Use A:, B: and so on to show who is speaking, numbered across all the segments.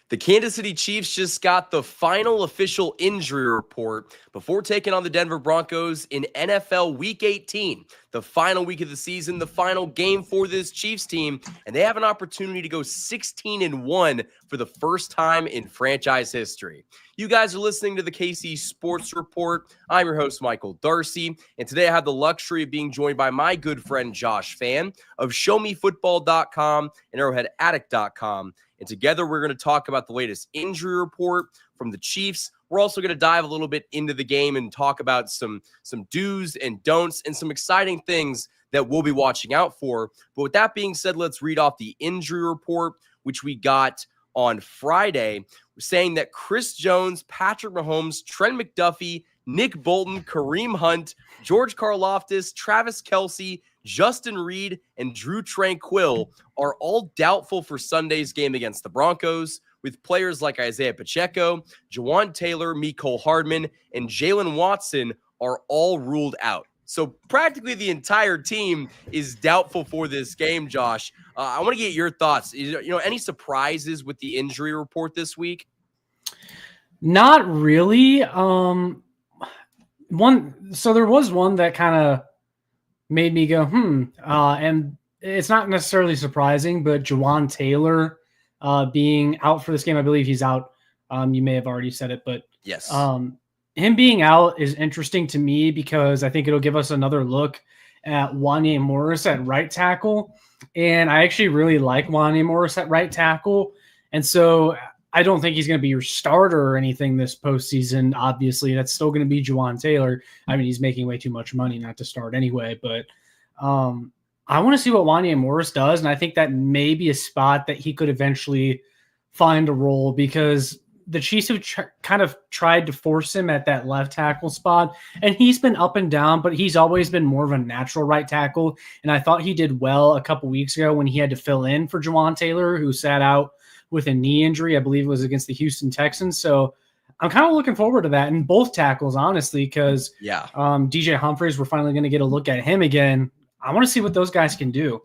A: The Kansas City Chiefs just got the final official injury report before taking on the Denver Broncos in NFL Week 18, the final week of the season, the final game for this Chiefs team, and they have an opportunity to go 16-1 for the first time in franchise history. You guys are listening to the KC Sports Report. I'm your host, Michael Darcy, and today I have the luxury of being joined by my good friend Josh Fan of ShowMeFootball.com and ArrowheadAddict.com. And together, we're going to talk about the latest injury report from the Chiefs. We're also going to dive a little bit into the game and talk about some do's and don'ts and some exciting things that we'll be watching out for. But with that being said, let's read off the injury report, which we got on Friday, saying that Chris Jones, Patrick Mahomes, Trent McDuffie, Nick Bolton, Kareem Hunt, George Karlaftis, Travis Kelce, Justin Reid, and Drew Tranquill are all doubtful for Sunday's game against the Broncos, with players like Isaiah Pacheco, Jawan Taylor, Mecole Hardman, and Jalen Watson are all ruled out. So practically the entire team is doubtful for this game, Josh. I want to get your thoughts. Any surprises with the injury report this week?
B: Not really. So there was one that kind of made me go, and it's not necessarily surprising, but Jawan Taylor being out for this game, I believe he's out. You may have already said it, but
A: yes,
B: him being out is interesting to me because I think it'll give us another look at Wanya Morris at right tackle. And I actually really like Wanya Morris at right tackle. And so I don't think he's going to be your starter or anything this postseason. Obviously, that's still going to be Jawan Taylor. I mean, he's making way too much money not to start anyway. But I want to see what Wanya Morris does, and I think that may be a spot that he could eventually find a role because the Chiefs have kind of tried to force him at that left tackle spot, and he's been up and down, but he's always been more of a natural right tackle. And I thought he did well a couple weeks ago when he had to fill in for Jawan Taylor, who sat out with a knee injury. I believe it was against the Houston Texans. So I'm kind of looking forward to that in both tackles, honestly, because DJ Humphries, we're finally going to get a look at him again. I want to see what those guys can do.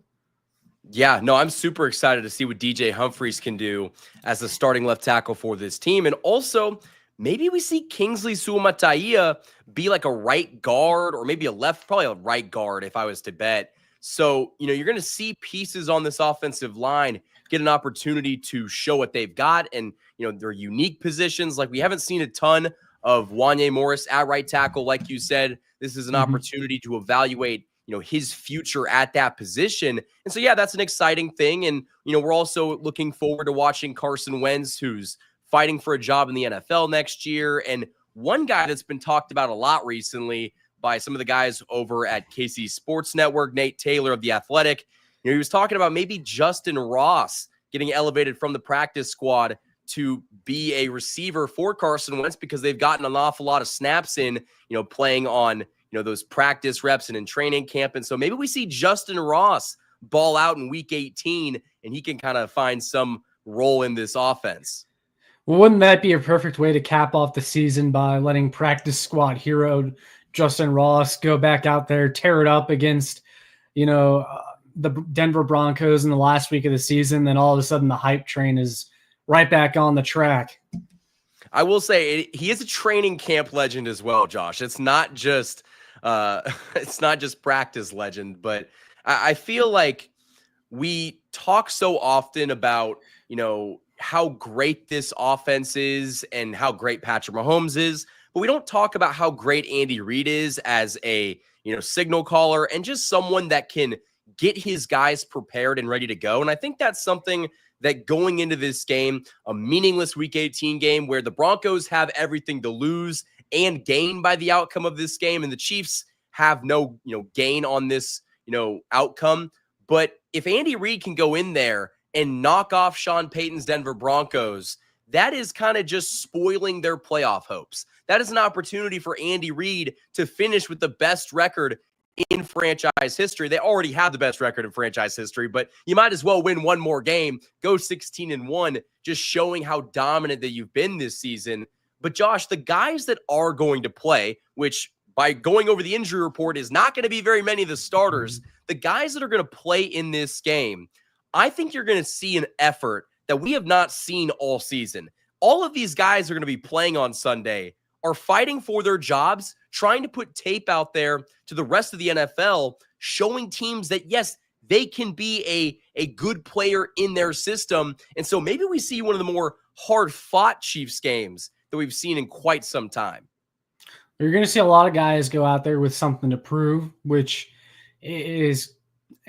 A: Yeah, no, I'm super excited to see what DJ Humphries can do as the starting left tackle for this team. And also, maybe we see Kingsley Suamataia be like a right guard or maybe probably a right guard if I was to bet. So, you're going to see pieces on this offensive line get an opportunity to show what they've got and, their unique positions. Like we haven't seen a ton of Wanya Morris at right tackle. Like you said, this is an opportunity to evaluate his future at that position. And so, yeah, that's an exciting thing. And, we're also looking forward to watching Carson Wentz, who's fighting for a job in the NFL next year. And one guy that's been talked about a lot recently by some of the guys over at KC Sports Network, Nate Taylor of The Athletic, he was talking about maybe Justin Ross getting elevated from the practice squad to be a receiver for Carson Wentz because they've gotten an awful lot of snaps in, playing on those practice reps and in training camp. And so maybe we see Justin Ross ball out in week 18 and he can kind of find some role in this offense.
B: Well, wouldn't that be a perfect way to cap off the season by letting practice squad hero Justin Ross go back out there, tear it up against, the Denver Broncos in the last week of the season. Then all of a sudden the hype train is right back on the track.
A: I will say he is a training camp legend as well, Josh. It's not just practice legend, but I feel like we talk so often about, how great this offense is and how great Patrick Mahomes is, but we don't talk about how great Andy Reid is as a, signal caller and just someone that can get his guys prepared and ready to go. And I think that's something that going into this game, a meaningless Week 18 game where the Broncos have everything to lose and gain by the outcome of this game, and the Chiefs have no, gain on this, outcome. But if Andy Reid can go in there and knock off Sean Payton's Denver Broncos, that is kind of just spoiling their playoff hopes. That is an opportunity for Andy Reid to finish with the best record in franchise history. They already have the best record in franchise history, but you might as well win one more game, go 16-1, just showing how dominant that you've been this season. But Josh, the guys that are going to play, which by going over the injury report is not going to be very many of the starters, the guys that are going to play in this game, I think you're going to see an effort that we have not seen all season. All of these guys are going to be playing on Sunday, are fighting for their jobs, trying to put tape out there to the rest of the NFL, showing teams that, yes, they can be a good player in their system. And so maybe we see one of the more hard-fought Chiefs games that we've seen in quite some time.
B: You're going to see a lot of guys go out there with something to prove, which is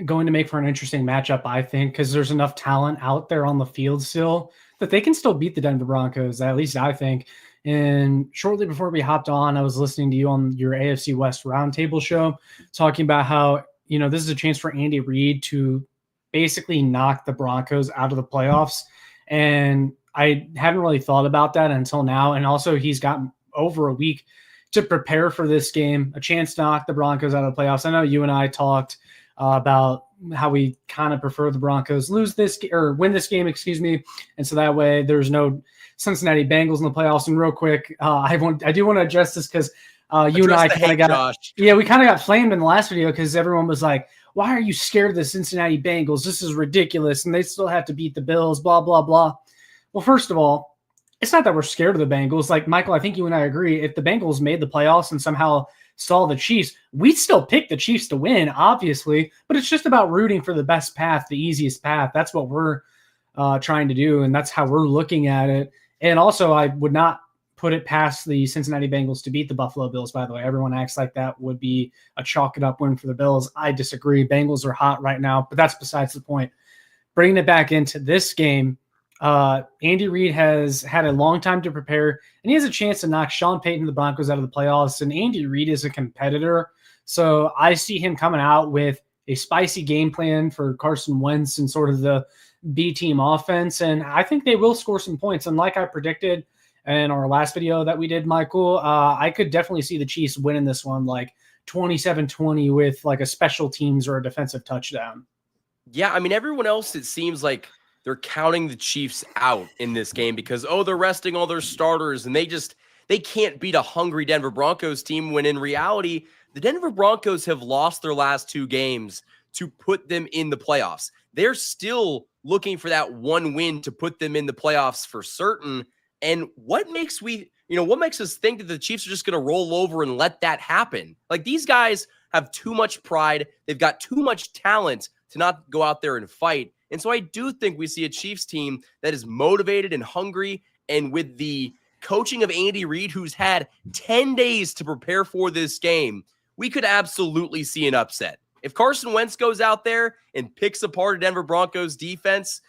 B: going to make for an interesting matchup, I think, because there's enough talent out there on the field still that they can still beat the Denver Broncos, at least I think. And shortly before we hopped on, I was listening to you on your AFC West Roundtable show, talking about how, this is a chance for Andy Reid to basically knock the Broncos out of the playoffs. And I hadn't really thought about that until now. And also he's got over a week to prepare for this game, a chance to knock the Broncos out of the playoffs. I know you and I talked about how we kind of prefer the Broncos lose this or win this game, and so that way there's no Cincinnati Bengals in the playoffs. And real quick, I do want to address this because you and I kind of got flamed in the last video because everyone was like, "Why are you scared of the Cincinnati Bengals? This is ridiculous, and they still have to beat the Bills." Blah blah blah. Well, first of all, it's not that we're scared of the Bengals. Like Michael, I think you and I agree. If the Bengals made the playoffs and somehow saw the Chiefs, we'd still pick the Chiefs to win, obviously, but it's just about rooting for the best path, the easiest path. That's what we're trying to do, and that's how we're looking at it. And also, I would not put it past the Cincinnati Bengals to beat the Buffalo Bills, by the way. Everyone acts like that would be a chalk-it-up win for the Bills. I disagree. Bengals are hot right now, but that's besides the point. Bringing it back into this game, Andy Reid has had a long time to prepare, and he has a chance to knock Sean Payton and the Broncos out of the playoffs. And Andy Reid is a competitor, so I see him coming out with a spicy game plan for Carson Wentz and sort of the B-team offense, and I think they will score some points. And like I predicted in our last video that we did, Michael, I could definitely see the Chiefs winning this one like 27-20 with like a special teams or a defensive touchdown.
A: Yeah, I mean, everyone else, it seems like they're counting the Chiefs out in this game because, they're resting all their starters and they can't beat a hungry Denver Broncos team when in reality, the Denver Broncos have lost their last 2 games to put them in the playoffs. They're still looking for that one win to put them in the playoffs for certain. And what makes us think that the Chiefs are just going to roll over and let that happen? Like, these guys have too much pride. They've got too much talent to not go out there and fight. And so I do think we see a Chiefs team that is motivated and hungry, and with the coaching of Andy Reid, who's had 10 days to prepare for this game, we could absolutely see an upset. If Carson Wentz goes out there and picks apart a Denver Broncos defense,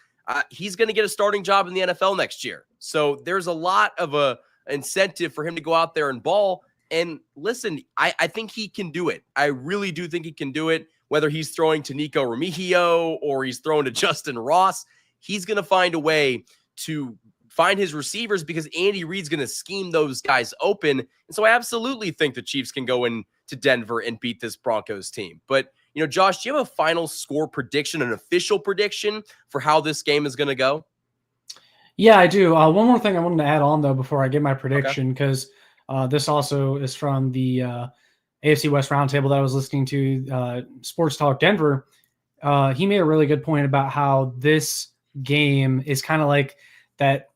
A: he's going to get a starting job in the NFL next year. So there's a lot of a incentive for him to go out there and ball. And listen, I think he can do it. I really do think he can do it. Whether he's throwing to Nico Remigio or he's throwing to Justin Ross, he's going to find a way to find his receivers because Andy Reid's going to scheme those guys open. And so I absolutely think the Chiefs can go into Denver and beat this Broncos team. But, Josh, do you have a final score prediction, an official prediction for how this game is going to go?
B: Yeah, I do. One more thing I wanted to add on, though, before I give my prediction, because this also is from the AFC West Roundtable that I was listening to, Sports Talk Denver. He made a really good point about how this game is kind of like that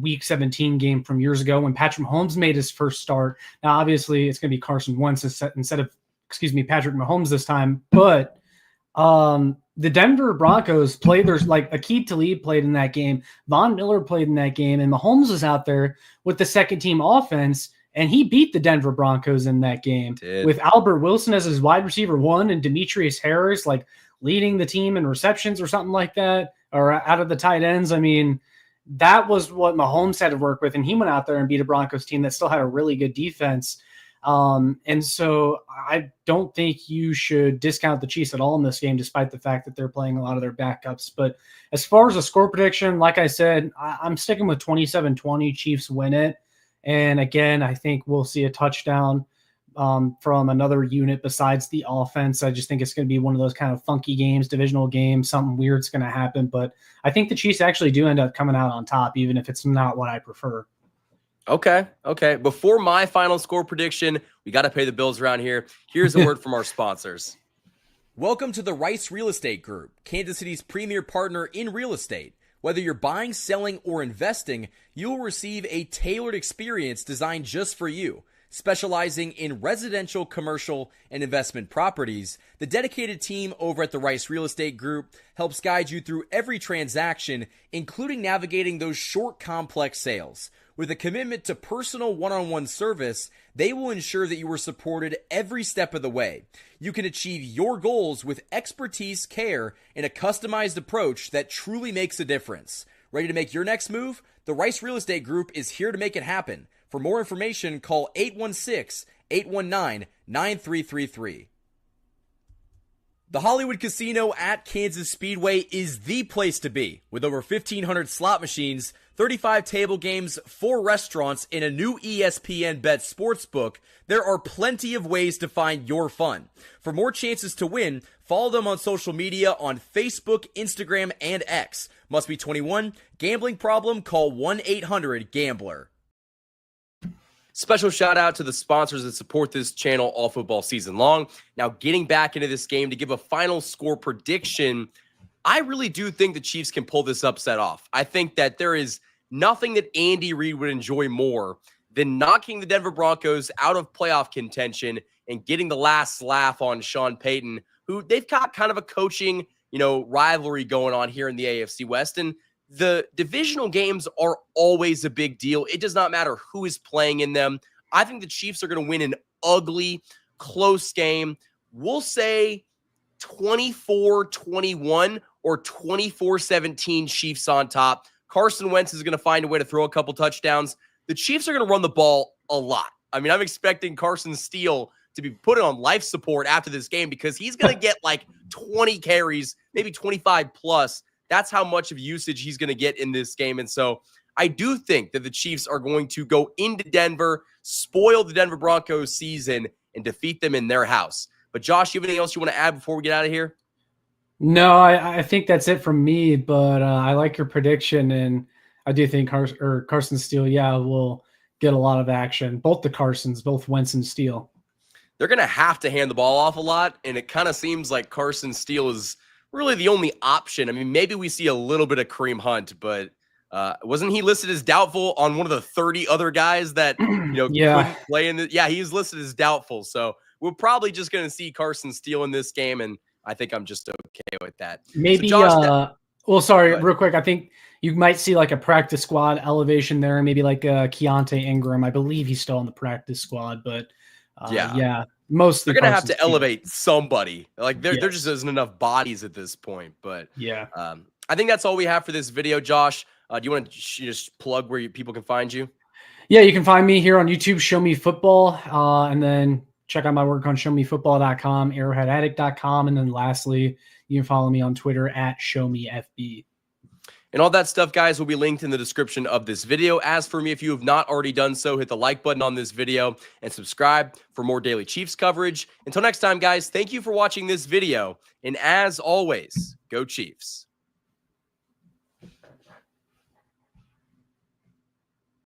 B: Week 17 game from years ago when Patrick Mahomes made his first start. Now, obviously, it's going to be Carson Wentz instead of, Patrick Mahomes this time. But the Denver Broncos played, there's like Aqib Talib played in that game. Von Miller played in that game. And Mahomes was out there with the second team offense. And he beat the Denver Broncos in that game with Albert Wilson as his wide receiver 1 and Demetrius Harris like leading the team in receptions or something like that, or out of the tight ends. I mean, that was what Mahomes had to work with. And he went out there and beat a Broncos team that still had a really good defense. And so I don't think you should discount the Chiefs at all in this game, despite the fact that they're playing a lot of their backups. But as far as a score prediction, like I said, I'm sticking with 27-20. Chiefs win it. And again, I think we'll see a touchdown from another unit besides the offense. I just think it's going to be one of those kind of funky games, divisional games, something weird's going to happen. But I think the Chiefs actually do end up coming out on top, even if it's not what I prefer.
A: Okay. Before my final score prediction, we got to pay the bills around here. Here's a word from our sponsors. Welcome to the Rice Real Estate Group, Kansas City's premier partner in real estate.
C: Whether you're buying, selling, or investing, you will receive a tailored experience designed just for you. Specializing in residential, commercial, and investment properties, the dedicated team over at the Rice Real Estate Group helps guide you through every transaction, including navigating those short, complex sales. With a commitment to personal one-on-one service, they will ensure that you are supported every step of the way. You can achieve your goals with expertise, care, and a customized approach that truly makes a difference. Ready to make your next move? The Rice Real Estate Group is here to make it happen. For more information, call 816-819-9333. The Hollywood Casino at Kansas Speedway is the place to be. With over 1,500 slot machines, 35 table games, 4 restaurants, and a new ESPN Bet sportsbook, there are plenty of ways to find your fun. For more chances to win, follow them on social media on Facebook, Instagram, and X. Must be 21. Gambling problem? Call 1-800-GAMBLER.
A: Special shout out to the sponsors that support this channel all football season long. Now, getting back into this game to give a final score prediction, I really do think the Chiefs can pull this upset off. I think that there is nothing that Andy Reid would enjoy more than knocking the Denver Broncos out of playoff contention and getting the last laugh on Sean Payton, who they've got kind of a coaching, rivalry going on here in the AFC West. And the divisional games are always a big deal. It does not matter who is playing in them. I think the Chiefs are going to win an ugly, close game. We'll say 24-21 or 24-17 Chiefs on top. Carson Wentz is going to find a way to throw a couple touchdowns. The Chiefs are going to run the ball a lot. I mean, I'm expecting Carson Steele to be put on life support after this game because he's going to get like 20 carries, maybe 25 plus. That's how much of usage he's going to get in this game. And so I do think that the Chiefs are going to go into Denver, spoil the Denver Broncos season, and defeat them in their house. But Josh, you have anything else you want to add before we get out of here?
B: No, I think that's it from me, but I like your prediction, and I do think Carson Steele, will get a lot of action. Both the Carsons, both Wentz and Steele. They're
A: going to have to hand the ball off a lot, and it kind of seems like Carson Steele is really the only option. I mean, maybe we see a little bit of Kareem Hunt, but wasn't he listed as doubtful on one of the 30 other guys that couldn't play in the? Yeah, he's listed as doubtful. So we're probably just going to see Carson Steele in this game, and I think I'm just okay with that.
B: Maybe.
A: So Josh,
B: real quick. I think you might see like a practice squad elevation there, maybe like Keontae Ingram. I believe he's still on the practice squad, but mostly
A: they're going to have to elevate somebody. Like there just isn't enough bodies at this point. But I think that's all we have for this video, Josh. Do you want to just plug where people can find you?
B: Yeah, you can find me here on YouTube, Show Me Football, and then check out my work on showmefootball.com, arrowheadaddict.com, and then lastly, you can follow me on Twitter at ShowMeFB.
A: And all that stuff, guys, will be linked in the description of this video. As for me, if you have not already done so, hit the like button on this video and subscribe for more daily Chiefs coverage. Until next time, guys, thank you for watching this video. And as always, go Chiefs.